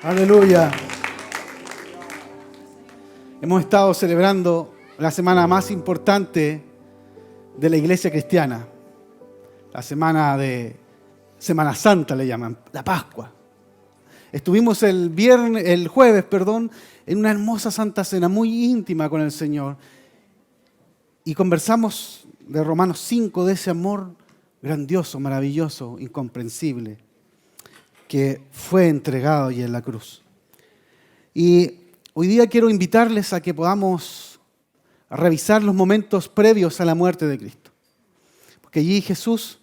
Aleluya. Hemos estado celebrando la semana más importante de la iglesia cristiana. La semana de Semana Santa le llaman, la Pascua. Estuvimos el jueves, en una hermosa Santa Cena muy íntima con el Señor. Y conversamos de Romanos 5, de ese amor grandioso, maravilloso, incomprensible, que fue entregado allí en la cruz. Y hoy día quiero invitarles a que podamos revisar los momentos previos a la muerte de Cristo. Porque allí Jesús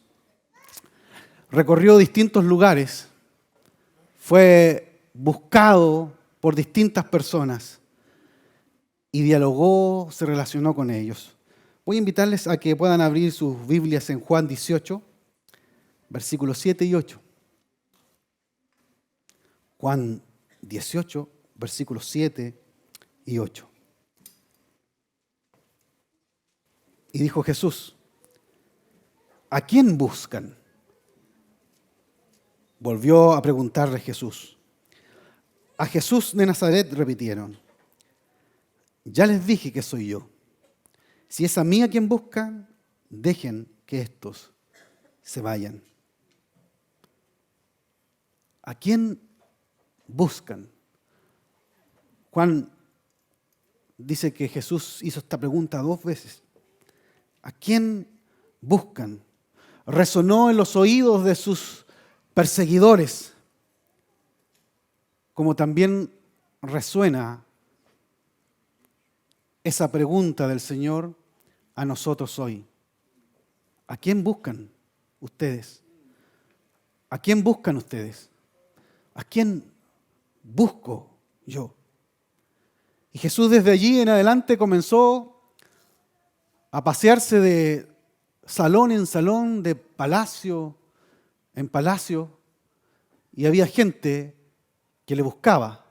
recorrió distintos lugares, fue buscado por distintas personas y dialogó, se relacionó con ellos. Voy a invitarles a que puedan abrir sus Biblias en Juan 18, versículos 7 y 8. Juan 18, versículos 7 y 8. Y dijo Jesús: ¿a quién buscan? Volvió a preguntarle Jesús. A Jesús de Nazaret, repitieron. Ya les dije que soy yo. Si es a mí a quien buscan, dejen que estos se vayan. ¿A quién buscan? Juan dice que Jesús hizo esta pregunta 2 veces. ¿A quién buscan? Resonó en los oídos de sus perseguidores, como también resuena esa pregunta del Señor a nosotros hoy. ¿A quién buscan ustedes? ¿A quién buscan ustedes? ¿A quién busco yo? Y Jesús desde allí en adelante comenzó a pasearse de salón en salón, de palacio en palacio, y había gente que le buscaba.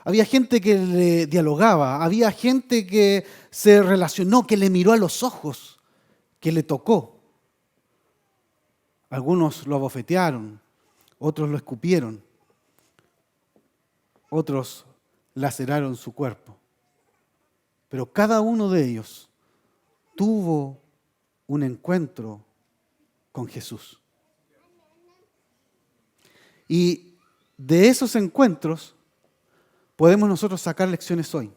Había gente que le dialogaba, había gente que se relacionó, que le miró a los ojos, que le tocó. Algunos lo abofetearon, otros lo escupieron, otros laceraron su cuerpo. Pero cada uno de ellos tuvo un encuentro con Jesús. Y de esos encuentros podemos nosotros sacar lecciones hoy.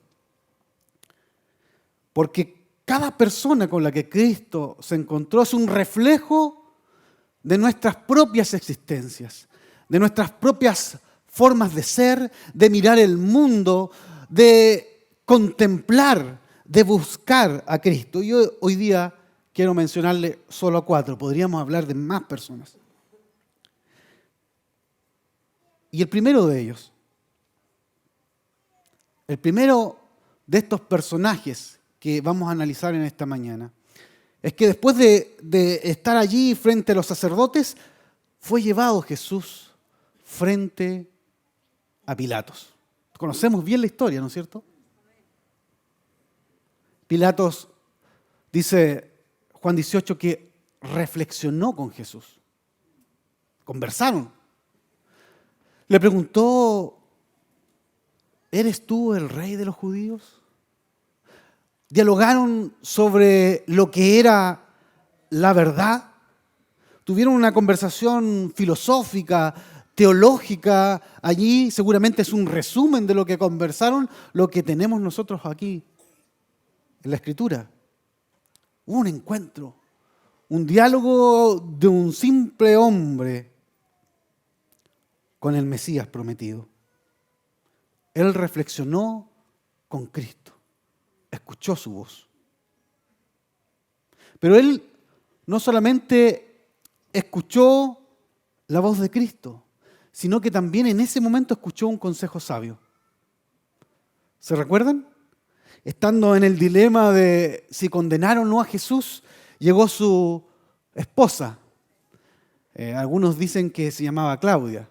Porque cada persona con la que Cristo se encontró es un reflejo de nuestras propias existencias, de nuestras propias formas de ser, de mirar el mundo, de contemplar, de buscar a Cristo. Yo hoy día quiero mencionarle solo a 4, podríamos hablar de más personas. Y el primero de ellos, el primero de estos personajes que vamos a analizar en esta mañana, es que después de estar allí frente a los sacerdotes, fue llevado Jesús frente a Pilatos. Conocemos bien la historia, ¿no es cierto? Pilatos, dice Juan 18, que reflexionó con Jesús. Conversaron. Le preguntó: ¿eres tú el rey de los judíos? Dialogaron sobre lo que era la verdad. Tuvieron una conversación filosófica, teológica. Allí seguramente es un resumen de lo que conversaron, lo que tenemos nosotros aquí en la Escritura. Hubo un encuentro, un diálogo de un simple hombre con el Mesías prometido. Él reflexionó con Cristo, escuchó su voz. Pero él no solamente escuchó la voz de Cristo, sino que también en ese momento escuchó un consejo sabio. ¿Se recuerdan? Estando en el dilema de si condenar o no a Jesús, llegó su esposa. Algunos dicen que se llamaba Claudia.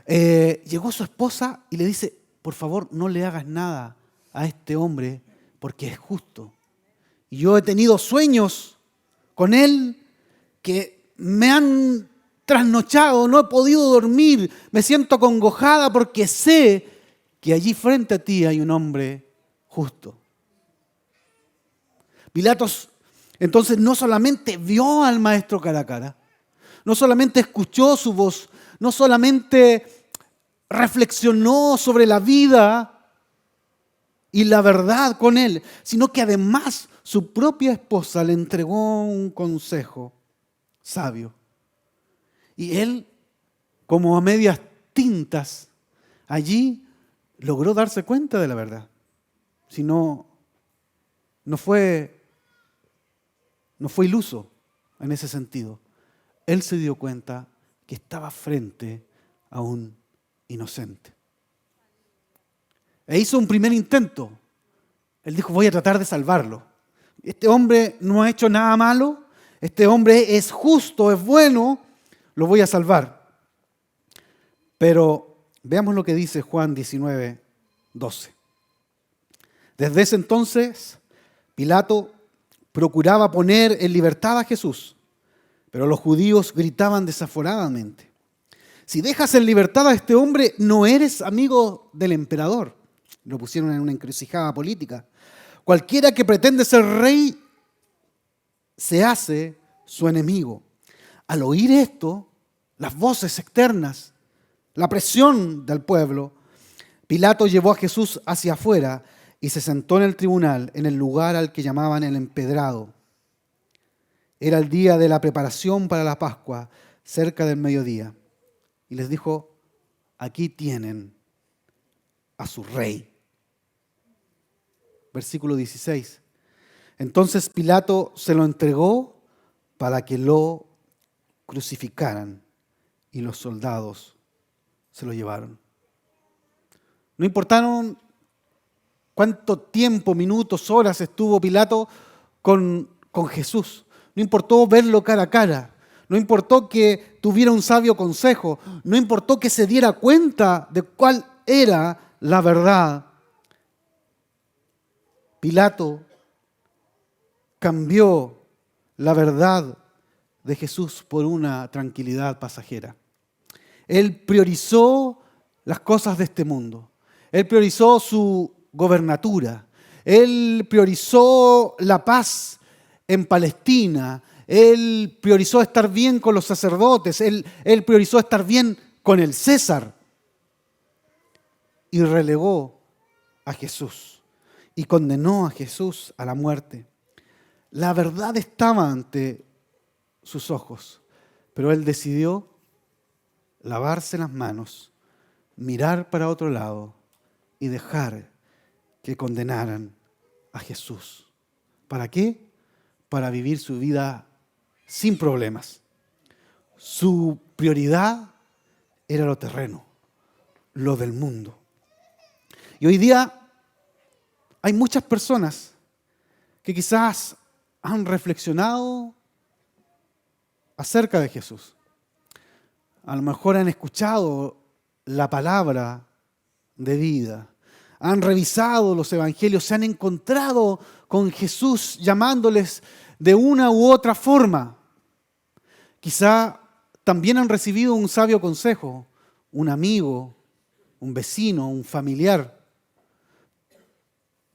Llegó su esposa y le dice: por favor, no le hagas nada a este hombre porque es justo. Y yo he tenido sueños con él que me han trasnochado, no he podido dormir, me siento acongojada porque sé que allí frente a ti hay un hombre justo. Pilatos entonces no solamente vio al maestro cara a cara, no solamente escuchó su voz, no solamente reflexionó sobre la vida y la verdad con él, sino que además su propia esposa le entregó un consejo sabio. Y él, como a medias tintas, allí logró darse cuenta de la verdad. Si no fue iluso en ese sentido. Él se dio cuenta que estaba frente a un inocente. E hizo un primer intento. Él dijo, voy a tratar de salvarlo. Este hombre no ha hecho nada malo. Este hombre es justo, es bueno. Lo voy a salvar. Pero veamos lo que dice Juan 19:12. Desde ese entonces, Pilato procuraba poner en libertad a Jesús, pero los judíos gritaban desaforadamente: si dejas en libertad a este hombre, no eres amigo del emperador. Lo pusieron en una encrucijada política. Cualquiera que pretende ser rey se hace su enemigo. Al oír esto, las voces externas, la presión del pueblo, Pilato llevó a Jesús hacia afuera y se sentó en el tribunal, en el lugar al que llamaban el empedrado. Era el día de la preparación para la Pascua, cerca del mediodía. Y les dijo, aquí tienen a su rey. Versículo 16. Entonces Pilato se lo entregó para que lo crucificaran y los soldados se lo llevaron. No importaron cuánto tiempo, minutos, horas estuvo Pilato con Jesús. No importó verlo cara a cara. No importó que tuviera un sabio consejo. No importó que se diera cuenta de cuál era la verdad. Pilato cambió la verdad de Jesús por una tranquilidad pasajera. Él priorizó las cosas de este mundo. Él priorizó su gobernatura. Él priorizó la paz en Palestina. Él priorizó estar bien con los sacerdotes. Él priorizó estar bien con el César. Y relegó a Jesús. Y condenó a Jesús a la muerte. La verdad estaba ante sus ojos. Pero él decidió lavarse las manos, mirar para otro lado y dejar que condenaran a Jesús. ¿Para qué? Para vivir su vida sin problemas. Su prioridad era lo terreno, lo del mundo. Y hoy día hay muchas personas que quizás han reflexionado acerca de Jesús. A lo mejor han escuchado la palabra de vida, han revisado los evangelios, se han encontrado con Jesús llamándoles de una u otra forma. Quizá también han recibido un sabio consejo, un amigo, un vecino, un familiar.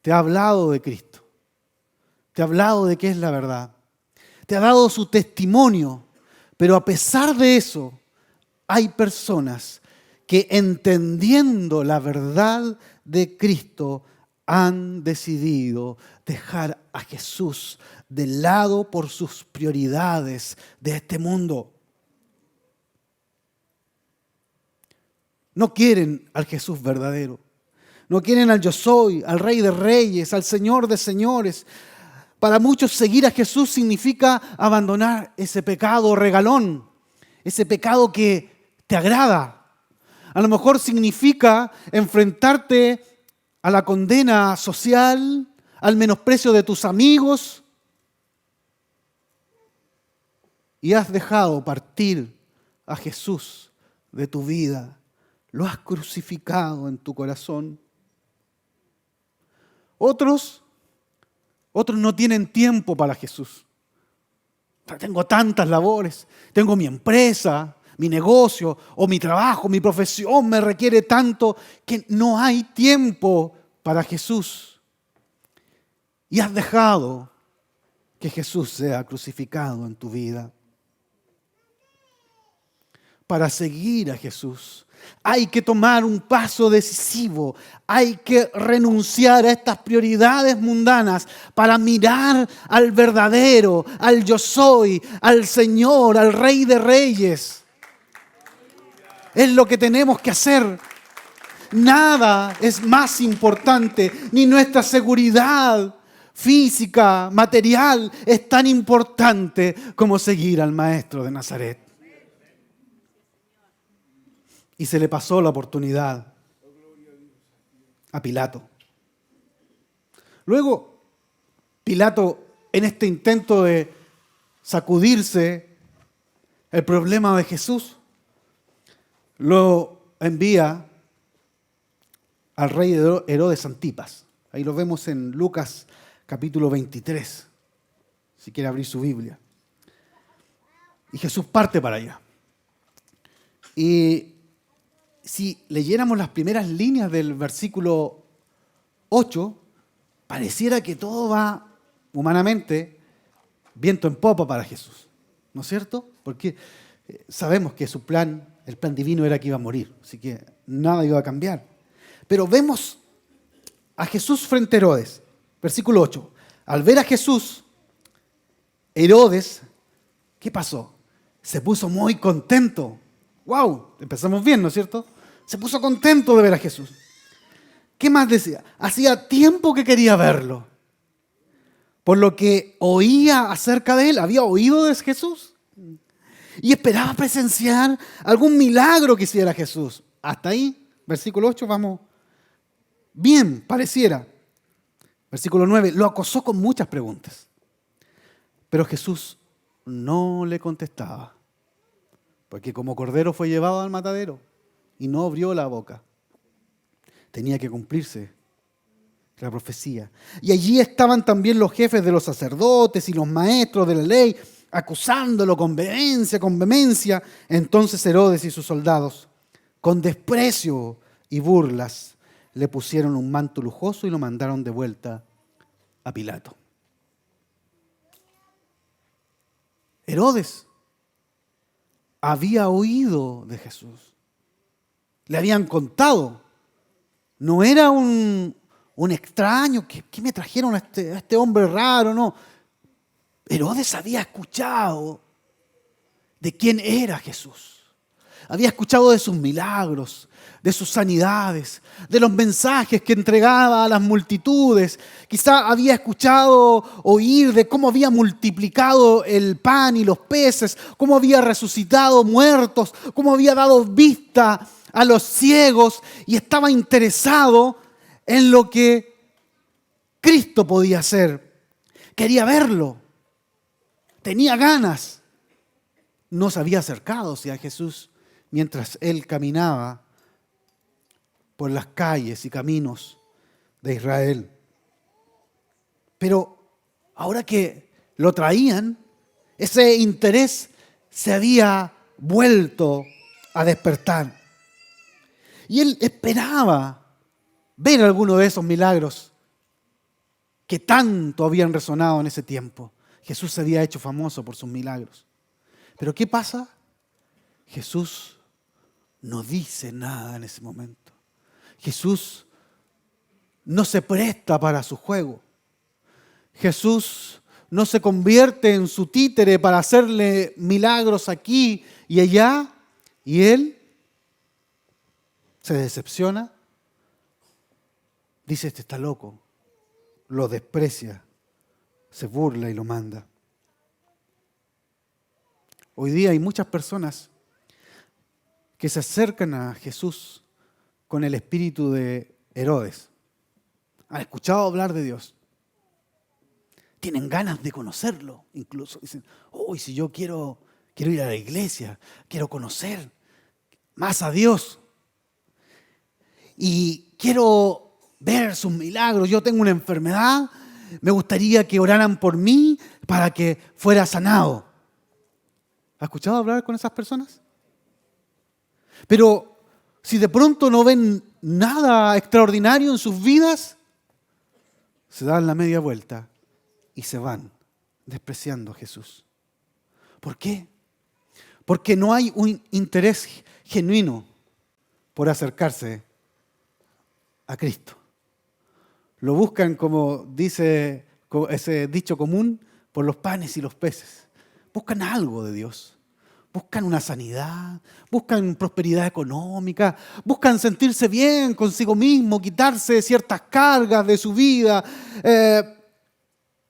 Te ha hablado de Cristo, te ha hablado de qué es la verdad, te ha dado su testimonio, pero a pesar de eso, hay personas que entendiendo la verdad de Cristo han decidido dejar a Jesús de lado por sus prioridades de este mundo. No quieren al Jesús verdadero. No quieren al yo soy, al Rey de Reyes, al Señor de Señores. Para muchos seguir a Jesús significa abandonar ese pecado regalón, ese pecado que te agrada. A lo mejor significa enfrentarte a la condena social, al menosprecio de tus amigos. Y has dejado partir a Jesús de tu vida. Lo has crucificado en tu corazón. Otros no tienen tiempo para Jesús. Tengo tantas labores, tengo mi empresa, mi negocio o mi trabajo, mi profesión me requiere tanto que no hay tiempo para Jesús. Y has dejado que Jesús sea crucificado en tu vida. Para seguir a Jesús hay que tomar un paso decisivo. Hay que renunciar a estas prioridades mundanas para mirar al verdadero, al yo soy, al Señor, al Rey de Reyes. Es lo que tenemos que hacer. Nada es más importante, ni nuestra seguridad física, material, es tan importante como seguir al Maestro de Nazaret. Y se le pasó la oportunidad a Pilato. Luego, Pilato, en este intento de sacudirse el problema de Jesús, lo envía al rey Herodes Antipas. Ahí lo vemos en Lucas capítulo 23, si quiere abrir su Biblia. Y Jesús parte para allá. Y si leyéramos las primeras líneas del versículo 8, pareciera que todo va, humanamente, viento en popa para Jesús. ¿No es cierto? Porque sabemos que su plan, el plan divino era que iba a morir, así que nada iba a cambiar. Pero vemos a Jesús frente a Herodes. Versículo 8. Al ver a Jesús, Herodes, ¿qué pasó? Se puso muy contento. ¡Wow! Empezamos bien, ¿no es cierto? Se puso contento de ver a Jesús. ¿Qué más decía? Hacía tiempo que quería verlo. Por lo que oía acerca de él, había oído de Jesús. Y esperaba presenciar algún milagro que hiciera Jesús. Hasta ahí, versículo 8, vamos bien, pareciera. Versículo 9, lo acosó con muchas preguntas. Pero Jesús no le contestaba. Porque como cordero fue llevado al matadero y no abrió la boca. Tenía que cumplirse la profecía. Y allí estaban también los jefes de los sacerdotes y los maestros de la ley, acusándolo con vehemencia. Entonces Herodes y sus soldados, con desprecio y burlas, le pusieron un manto lujoso y lo mandaron de vuelta a Pilato. Herodes había oído de Jesús. Le habían contado. No era un extraño que me trajeron a este hombre raro, no. Herodes había escuchado de quién era Jesús. Había escuchado de sus milagros, de sus sanidades, de los mensajes que entregaba a las multitudes. Quizá había escuchado oír de cómo había multiplicado el pan y los peces, cómo había resucitado muertos, cómo había dado vista a los ciegos y estaba interesado en lo que Cristo podía hacer. Quería verlo. Tenía ganas. No se había acercado a Jesús mientras él caminaba por las calles y caminos de Israel. Pero ahora que lo traían, ese interés se había vuelto a despertar. Y él esperaba ver alguno de esos milagros que tanto habían resonado en ese tiempo. Jesús se había hecho famoso por sus milagros. Pero ¿qué pasa? Jesús no dice nada en ese momento. Jesús no se presta para su juego. Jesús no se convierte en su títere para hacerle milagros aquí y allá. Y él se decepciona. Dice, este está loco. Lo desprecia, se burla y lo manda. Hoy día hay muchas personas que se acercan a Jesús con el espíritu de Herodes. Han escuchado hablar de Dios. Tienen ganas de conocerlo incluso. Dicen, si yo quiero ir a la iglesia, quiero conocer más a Dios. Y quiero ver sus milagros. Yo tengo una enfermedad, me gustaría que oraran por mí para que fuera sanado. ¿Has escuchado hablar con esas personas? Pero si de pronto no ven nada extraordinario en sus vidas, se dan la media vuelta y se van, despreciando a Jesús. ¿Por qué? Porque no hay un interés genuino por acercarse a Cristo. Lo buscan, como dice ese dicho común, por los panes y los peces. Buscan algo de Dios. Buscan una sanidad, buscan prosperidad económica, buscan sentirse bien consigo mismo, quitarse ciertas cargas de su vida,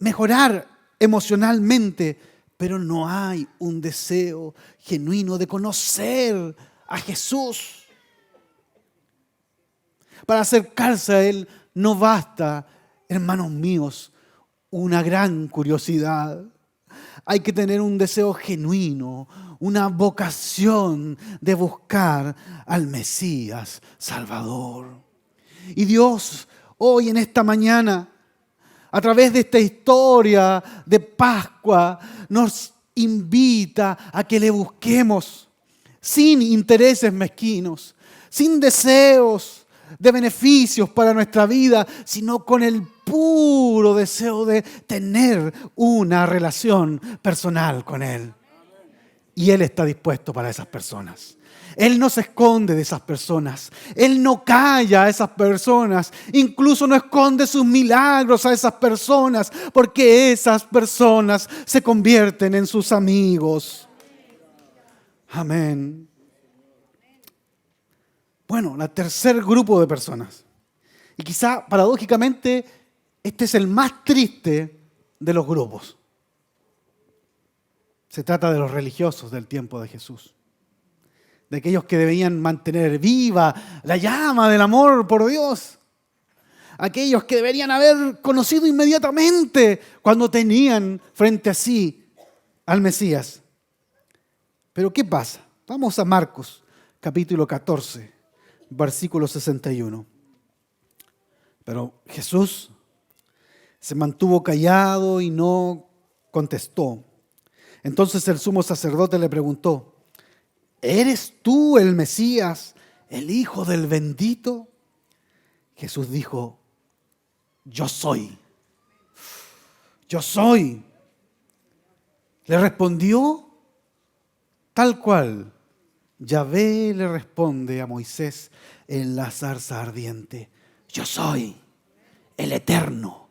mejorar emocionalmente, pero no hay un deseo genuino de conocer a Jesús. Para acercarse a Él no basta, hermanos míos, una gran curiosidad. Hay que tener un deseo genuino, una vocación de buscar al Mesías Salvador. Y Dios, hoy en esta mañana, a través de esta historia de Pascua, nos invita a que le busquemos sin intereses mezquinos, sin deseos de beneficios para nuestra vida, sino con el puro deseo de tener una relación personal con Él. Y Él está dispuesto para esas personas. Él no se esconde de esas personas. Él no calla a esas personas. Incluso no esconde sus milagros a esas personas, porque esas personas se convierten en sus amigos. Amén. Bueno, el tercer grupo de personas. Y quizá paradójicamente este es el más triste de los grupos. Se trata de los religiosos del tiempo de Jesús. De aquellos que debían mantener viva la llama del amor por Dios. Aquellos que deberían haber conocido inmediatamente cuando tenían frente a sí al Mesías. Pero ¿qué pasa? Vamos a Marcos, capítulo 14, versículo 61. Pero Jesús se mantuvo callado y no contestó. Entonces el sumo sacerdote le preguntó: ¿eres tú el Mesías, el Hijo del Bendito? Jesús dijo: yo soy. Yo soy. Le respondió tal cual Yahvé le responde a Moisés en la zarza ardiente: yo soy el eterno,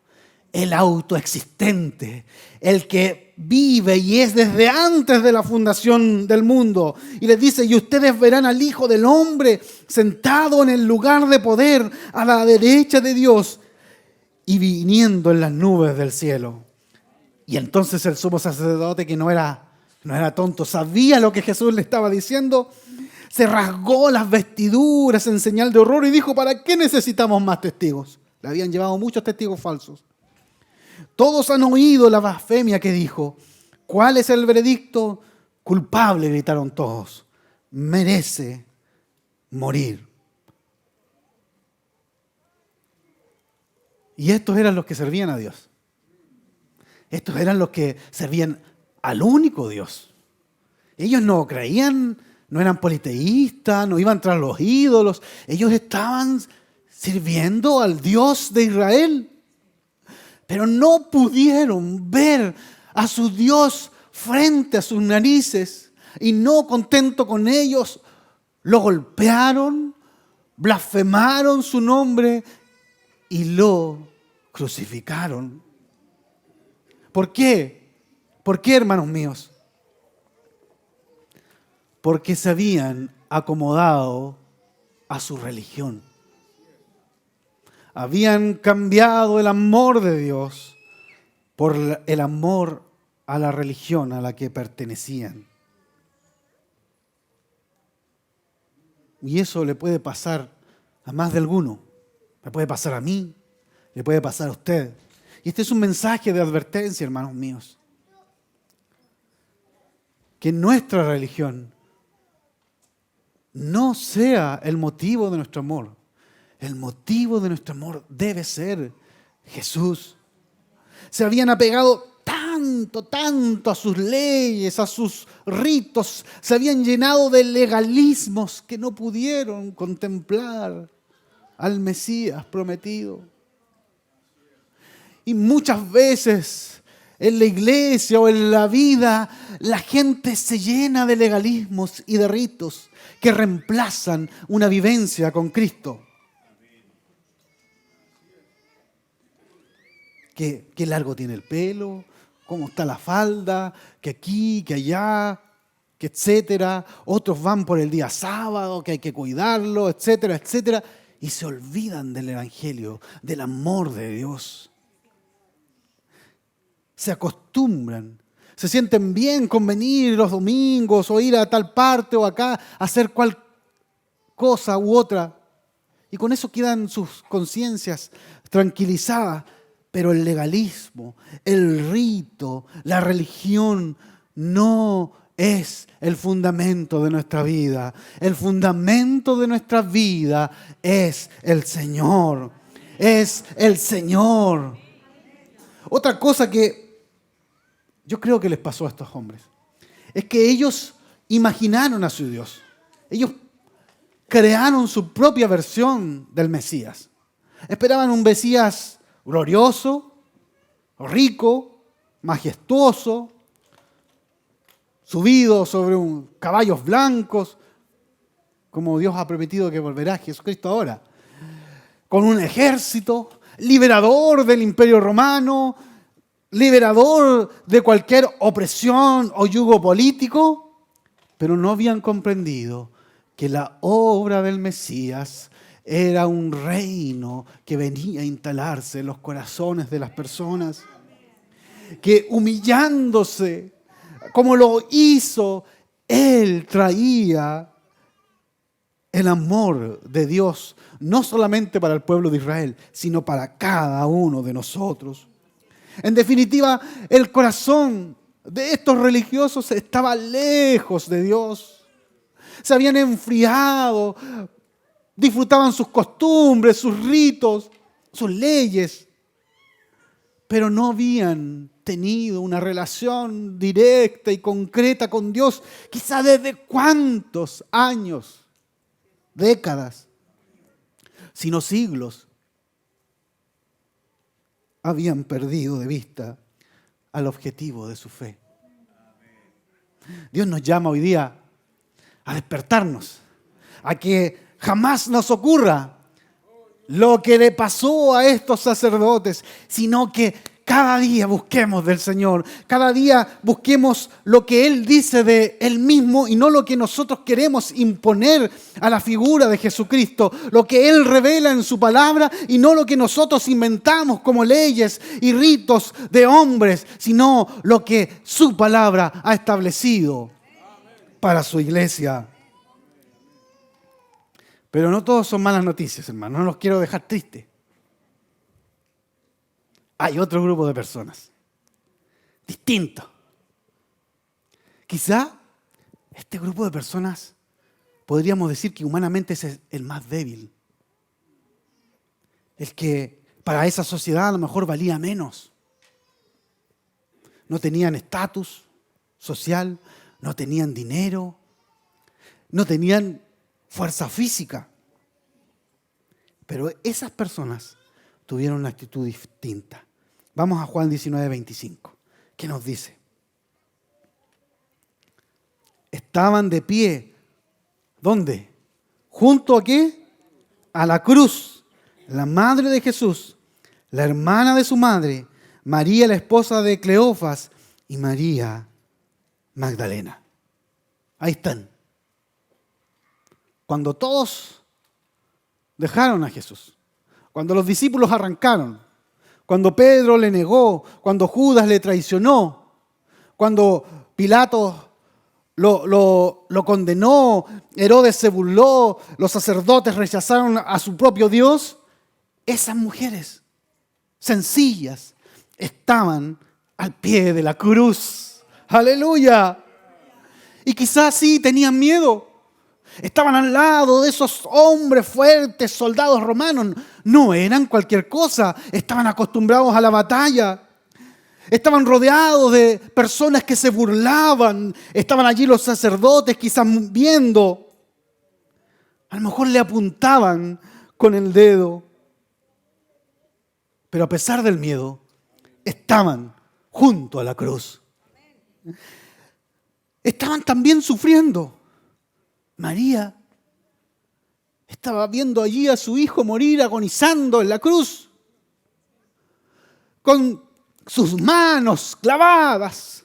el autoexistente, el que vive y es desde antes de la fundación del mundo. Y les dice: y ustedes verán al Hijo del Hombre sentado en el lugar de poder a la derecha de Dios y viniendo en las nubes del cielo. Y entonces el sumo sacerdote, que no era tonto, sabía lo que Jesús le estaba diciendo, se rasgó las vestiduras en señal de horror y dijo: ¿para qué necesitamos más testigos? Le habían llevado muchos testigos falsos. Todos han oído la blasfemia que dijo. ¿Cuál es el veredicto? Culpable, gritaron todos. Merece morir. Y estos eran los que servían a Dios. Estos eran los que servían al único Dios. Ellos no creían, no eran politeístas, no iban tras los ídolos. Ellos estaban sirviendo al Dios de Israel. Pero no pudieron ver a su Dios frente a sus narices. Y no contento con ellos, lo golpearon, blasfemaron su nombre y lo crucificaron. ¿Por qué? ¿Por qué, hermanos míos? Porque se habían acomodado a su religión. Habían cambiado el amor de Dios por el amor a la religión a la que pertenecían. Y eso le puede pasar a más de alguno. Le puede pasar a mí, le puede pasar a usted. Y este es un mensaje de advertencia, hermanos míos. Que nuestra religión no sea el motivo de nuestro amor. El motivo de nuestro amor debe ser Jesús. Se habían apegado tan tanto a sus leyes, a sus ritos, se habían llenado de legalismos que no pudieron contemplar al Mesías prometido. Y muchas veces en la iglesia o en la vida, la gente se llena de legalismos y de ritos que reemplazan una vivencia con Cristo. ¿Qué largo tiene el pelo? ¿Cómo está la falda? Que aquí, que allá, que etcétera. Otros van por el día sábado, que hay que cuidarlo, etcétera, etcétera. Y se olvidan del Evangelio, del amor de Dios. Se acostumbran, se sienten bien con venir los domingos o ir a tal parte o acá a hacer cual cosa u otra. Y con eso quedan sus conciencias tranquilizadas. Pero el legalismo, el rito, la religión no es el fundamento de nuestra vida. El fundamento de nuestra vida es el Señor. Es el Señor. Otra cosa que yo creo que les pasó a estos hombres es que ellos imaginaron a su Dios. Ellos crearon su propia versión del Mesías. Esperaban un Mesías glorioso, rico, majestuoso, subido sobre caballos blancos, como Dios ha prometido que volverá Jesucristo ahora, con un ejército, liberador del Imperio Romano, liberador de cualquier opresión o yugo político, pero no habían comprendido que la obra del Mesías era un reino que venía a instalarse en los corazones de las personas, que humillándose, como lo hizo, Él traía el amor de Dios, no solamente para el pueblo de Israel, sino para cada uno de nosotros. En definitiva, el corazón de estos religiosos estaba lejos de Dios. Se habían enfriado, disfrutaban sus costumbres, sus ritos, sus leyes, pero no habían tenido una relación directa y concreta con Dios, quizá desde cuántos años, décadas, sino siglos, habían perdido de vista al objetivo de su fe. Dios nos llama hoy día a despertarnos, a que jamás nos ocurra lo que le pasó a estos sacerdotes, sino que cada día busquemos del Señor, cada día busquemos lo que Él dice de Él mismo y no lo que nosotros queremos imponer a la figura de Jesucristo, lo que Él revela en su palabra y no lo que nosotros inventamos como leyes y ritos de hombres, sino lo que su palabra ha establecido para su iglesia. Pero no todos son malas noticias, hermano. No los quiero dejar tristes. Hay otro grupo de personas distinto. Quizá este grupo de personas podríamos decir que humanamente es el más débil. El que para esa sociedad a lo mejor valía menos. No tenían estatus social, no tenían dinero, no tenían fuerza física. Pero esas personas tuvieron una actitud distinta. Vamos a Juan 19:25. ¿Qué nos dice? Estaban de pie. ¿Dónde? ¿Junto a qué? A la cruz. La madre de Jesús, la hermana de su madre, María, la esposa de Cleofas, y María Magdalena. Ahí están. Cuando todos dejaron a Jesús, cuando los discípulos arrancaron, cuando Pedro le negó, cuando Judas le traicionó, cuando Pilato lo condenó, Herodes se burló, los sacerdotes rechazaron a su propio Dios, esas mujeres sencillas estaban al pie de la cruz. ¡Aleluya! Y quizás sí tenían miedo. Estaban al lado de esos hombres fuertes, soldados romanos. No eran cualquier cosa. Estaban acostumbrados a la batalla. Estaban rodeados de personas que se burlaban. Estaban allí los sacerdotes quizás viendo. A lo mejor le apuntaban con el dedo. Pero a pesar del miedo, estaban junto a la cruz. Estaban también sufriendo. María estaba viendo allí a su hijo morir agonizando en la cruz, con sus manos clavadas,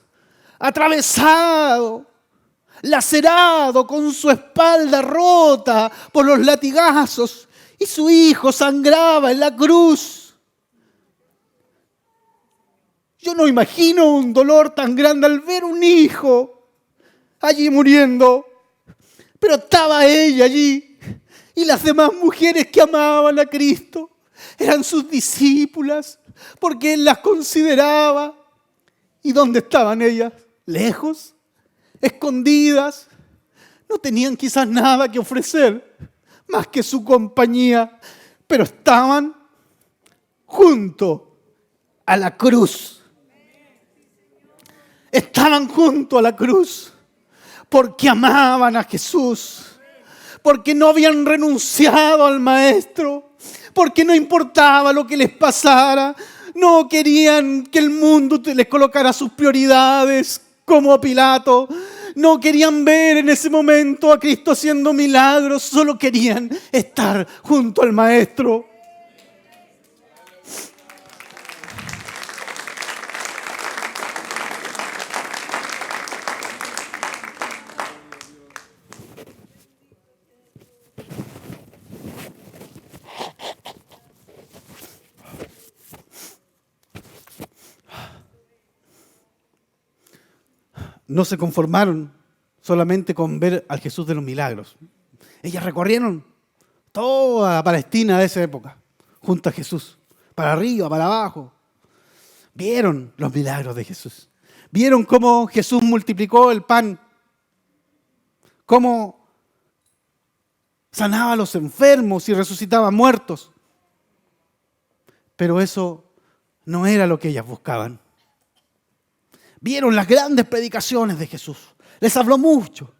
atravesado, lacerado, con su espalda rota por los latigazos, y su hijo sangraba en la cruz. Yo no imagino un dolor tan grande al ver un hijo allí muriendo, pero estaba ella allí, y las demás mujeres que amaban a Cristo eran sus discípulas, porque Él las consideraba. ¿Y dónde estaban ellas? Lejos, escondidas. No tenían quizás nada que ofrecer, más que su compañía, pero estaban junto a la cruz. Estaban junto a la cruz porque amaban a Jesús, porque no habían renunciado al Maestro, porque no importaba lo que les pasara, no querían que el mundo les colocara sus prioridades como a Pilato, no querían ver en ese momento a Cristo haciendo milagros, solo querían estar junto al Maestro. No se conformaron solamente con ver al Jesús de los milagros. Ellas recorrieron toda Palestina de esa época, junto a Jesús, para arriba, para abajo. Vieron los milagros de Jesús. Vieron cómo Jesús multiplicó el pan, cómo sanaba a los enfermos y resucitaba muertos. Pero eso no era lo que ellas buscaban. Vieron las grandes predicaciones de Jesús. Les habló mucho.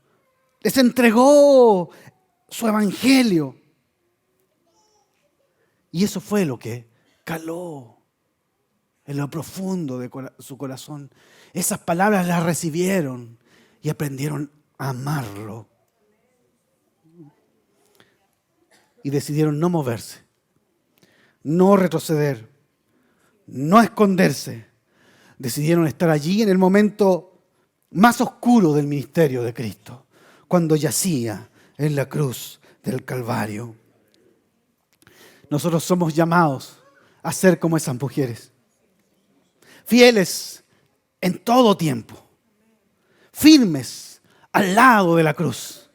Les entregó su evangelio. Y eso fue lo que caló en lo profundo de su corazón. Esas palabras las recibieron y aprendieron a amarlo. Y decidieron no moverse, no retroceder, no esconderse. Decidieron estar allí en el momento más oscuro del ministerio de Cristo, cuando yacía en la cruz del Calvario. Nosotros somos llamados a ser como esas mujeres, fieles en todo tiempo, firmes al lado de la cruz.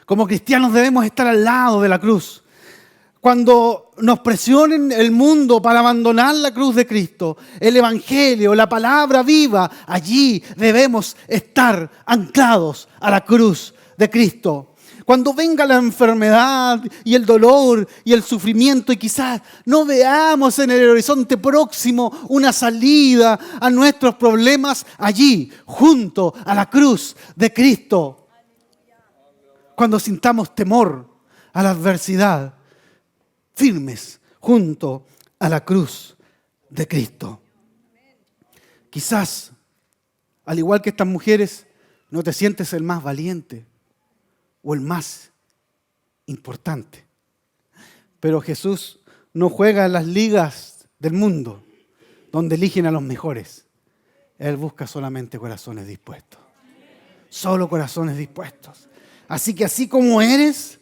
Como cristianos debemos estar al lado de la cruz. Cuando nos presionen el mundo para abandonar la cruz de Cristo, el Evangelio, la palabra viva, allí debemos estar anclados a la cruz de Cristo. Cuando venga la enfermedad y el dolor y el sufrimiento y quizás no veamos en el horizonte próximo una salida a nuestros problemas, allí, junto a la cruz de Cristo. Cuando sintamos temor a la adversidad, firmes junto a la cruz de Cristo. Quizás, al igual que estas mujeres, no te sientes el más valiente o el más importante. Pero Jesús no juega en las ligas del mundo, donde eligen a los mejores. Él busca solamente corazones dispuestos. Solo corazones dispuestos. Así que así como eres,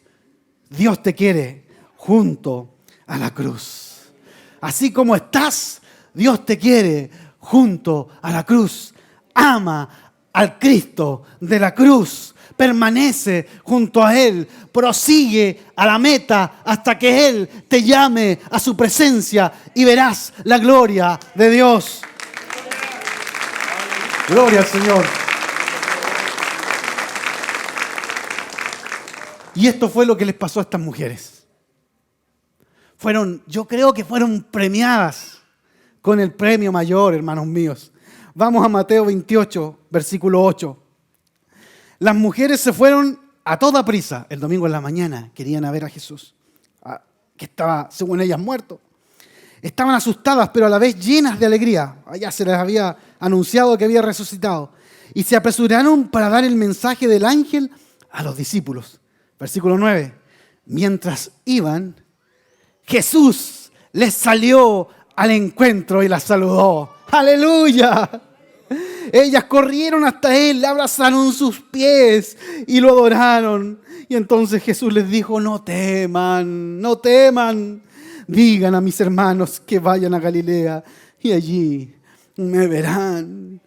Dios te quiere junto a la cruz. Así como estás, Dios te quiere junto a la cruz. Ama al Cristo de la cruz. Permanece junto a Él. Prosigue a la meta hasta que Él te llame a su presencia y verás la gloria de Dios. Gloria al Señor. Y esto fue lo que les pasó a estas mujeres. Yo creo que fueron premiadas con el premio mayor, hermanos míos. Vamos a Mateo 28, versículo 8. Las mujeres se fueron a toda prisa. El domingo en la mañana querían ver a Jesús, que estaba, según ellas, muerto. Estaban asustadas, pero a la vez llenas de alegría. Ya se les había anunciado que había resucitado. Y se apresuraron para dar el mensaje del ángel a los discípulos. Versículo 9. Mientras iban, Jesús les salió al encuentro y las saludó. ¡Aleluya! Ellas corrieron hasta él, le abrazaron sus pies y lo adoraron. Y entonces Jesús les dijo: no teman, no teman. Digan a mis hermanos que vayan a Galilea y allí me verán.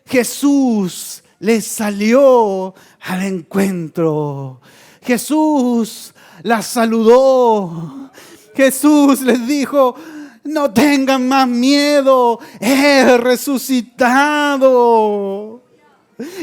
Jesús les salió al encuentro. Jesús las saludó. Jesús les dijo: no tengan más miedo, he resucitado.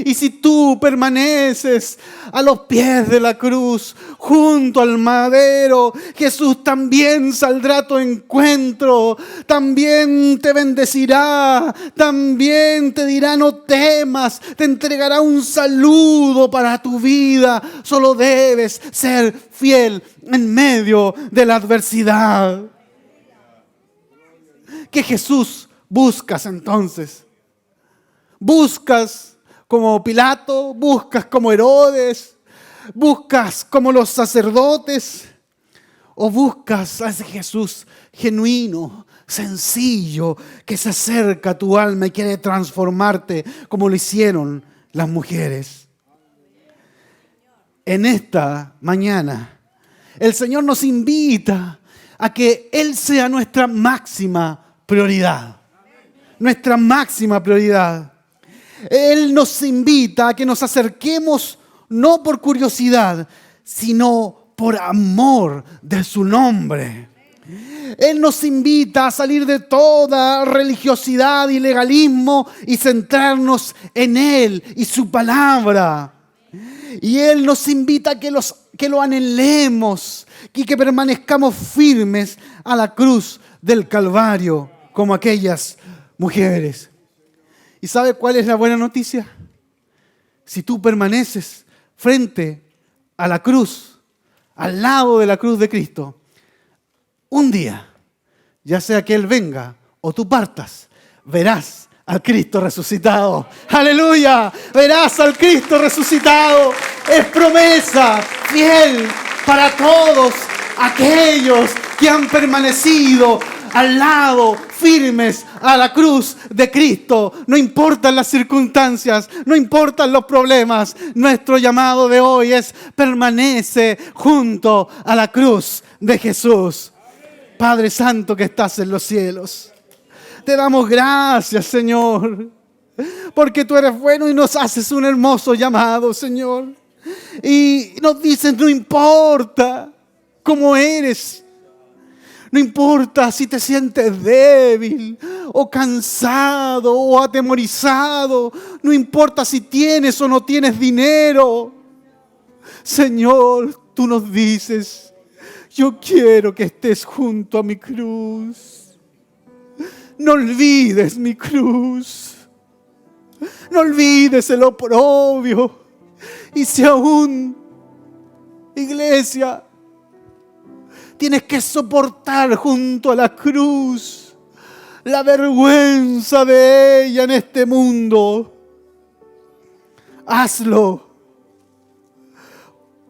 Y si tú permaneces a los pies de la cruz, junto al madero, Jesús también saldrá a tu encuentro, también te bendecirá, también te dirá: no temas, te entregará un saludo para tu vida. Solo debes ser fiel en medio de la adversidad. ¿Qué Jesús buscas entonces? ¿Buscas como Pilato? ¿Buscas como Herodes? ¿Buscas como los sacerdotes? ¿O buscas a ese Jesús genuino, sencillo, que se acerca a tu alma y quiere transformarte como lo hicieron las mujeres? En esta mañana, el Señor nos invita a que Él sea nuestra máxima prioridad. Nuestra máxima prioridad. Él nos invita a que nos acerquemos no por curiosidad, sino por amor de su nombre. Él nos invita a salir de toda religiosidad y legalismo y centrarnos en Él y su palabra. Y Él nos invita a que lo anhelemos y que permanezcamos firmes a la cruz del Calvario, como aquellas mujeres. ¿Y sabe cuál es la buena noticia? Si tú permaneces frente a la cruz, al lado de la cruz de Cristo, un día, ya sea que Él venga o tú partas, verás al Cristo resucitado. ¡Aleluya! Verás al Cristo resucitado. Es promesa fiel para todos aquellos que han permanecido al lado, firmes a la cruz de Cristo. No importan las circunstancias, no importan los problemas. Nuestro llamado de hoy es: permanece junto a la cruz de Jesús. Padre Santo que estás en los cielos, te damos gracias, Señor, porque tú eres bueno y nos haces un hermoso llamado, Señor. Y nos dices: no importa cómo eres, no importa si te sientes débil o cansado o atemorizado, no importa si tienes o no tienes dinero. Señor, tú nos dices: yo quiero que estés junto a mi cruz. No olvides mi cruz. No olvides el oprobio. Y si aún, iglesia, tienes que soportar junto a la cruz la vergüenza de ella en este mundo, hazlo,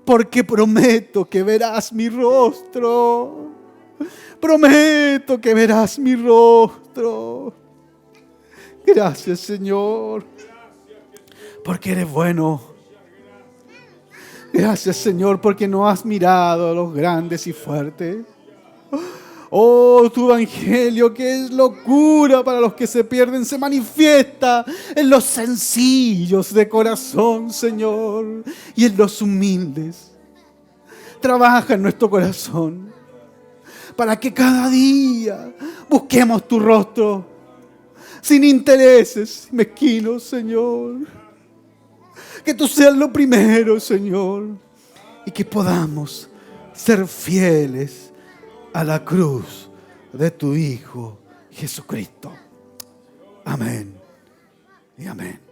porque prometo que verás mi rostro. Prometo que verás mi rostro. Gracias, Señor, porque eres bueno. Gracias, Señor, porque no has mirado a los grandes y fuertes. Oh, tu evangelio, que es locura para los que se pierden, se manifiesta en los sencillos de corazón, Señor, y en los humildes. Trabaja en nuestro corazón para que cada día busquemos tu rostro sin intereses mezquinos, Señor. Que tú seas lo primero, Señor, y que podamos ser fieles a la cruz de tu Hijo Jesucristo. Amén. y amén.